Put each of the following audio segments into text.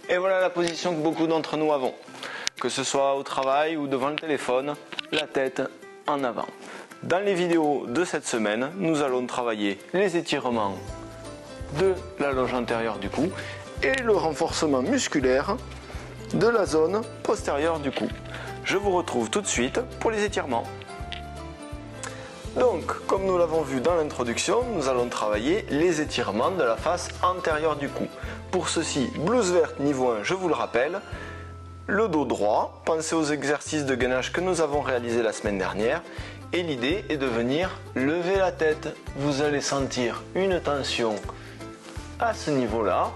Et voilà la position que beaucoup d'entre nous avons. Que ce soit au travail ou devant le téléphone, la tête en avant. Dans les vidéos de cette semaine, nous allons travailler les étirements de la loge antérieure du cou et le renforcement musculaire de la zone postérieure du cou. Je vous retrouve tout de suite pour les étirements. Donc, comme nous l'avons vu dans l'introduction, nous allons travailler les étirements de la face antérieure du cou. Pour ceci, blouse verte niveau 1, je vous le rappelle, le dos droit, pensez aux exercices de gainage que nous avons réalisés la semaine dernière, et l'idée est de venir lever la tête. Vous allez sentir une tension à ce niveau-là.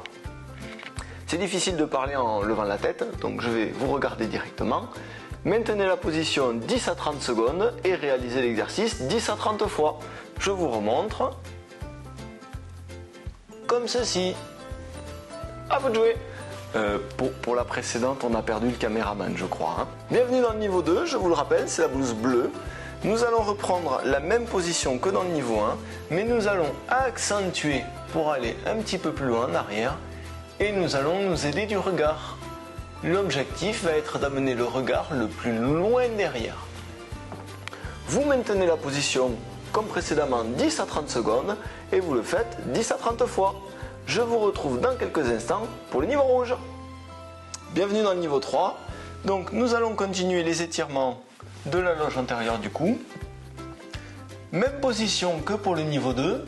C'est difficile de parler en levant la tête, donc je vais vous regarder directement. Maintenez la position 10 à 30 secondes et réalisez l'exercice 10 à 30 fois. Je vous remontre. Comme ceci. À vous de jouer. Pour la précédente, on a perdu le caméraman, je crois. Hein. Bienvenue dans le niveau 2, je vous le rappelle, c'est la blouse bleue. Nous allons reprendre la même position que dans le niveau 1, mais nous allons accentuer pour aller un petit peu plus loin en arrière et nous allons nous aider du regard. L'objectif va être d'amener le regard le plus loin derrière. Vous maintenez la position comme précédemment 10 à 30 secondes et vous le faites 10 à 30 fois. Je vous retrouve dans quelques instants pour le niveau rouge. Bienvenue dans le niveau 3. Donc nous allons continuer les étirements de la loge antérieure du cou. Même position que pour le niveau 2.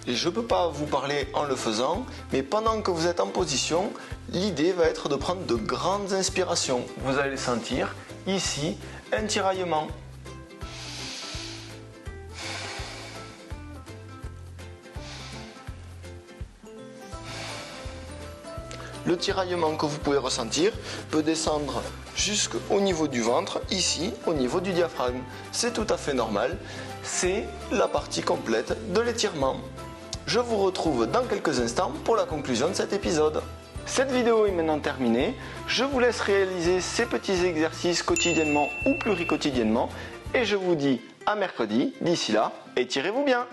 Et je ne peux pas vous parler en le faisant, mais pendant que vous êtes en position, l'idée va être de prendre de grandes inspirations. Vous allez sentir ici un tiraillement. Le tiraillement que vous pouvez ressentir peut descendre jusqu'au niveau du ventre, ici au niveau du diaphragme. C'est tout à fait normal, c'est la partie complète de l'étirement. Je vous retrouve dans quelques instants pour la conclusion de cet épisode. Cette vidéo est maintenant terminée, je vous laisse réaliser ces petits exercices quotidiennement ou pluriquotidiennement et je vous dis à mercredi, d'ici là, étirez-vous bien.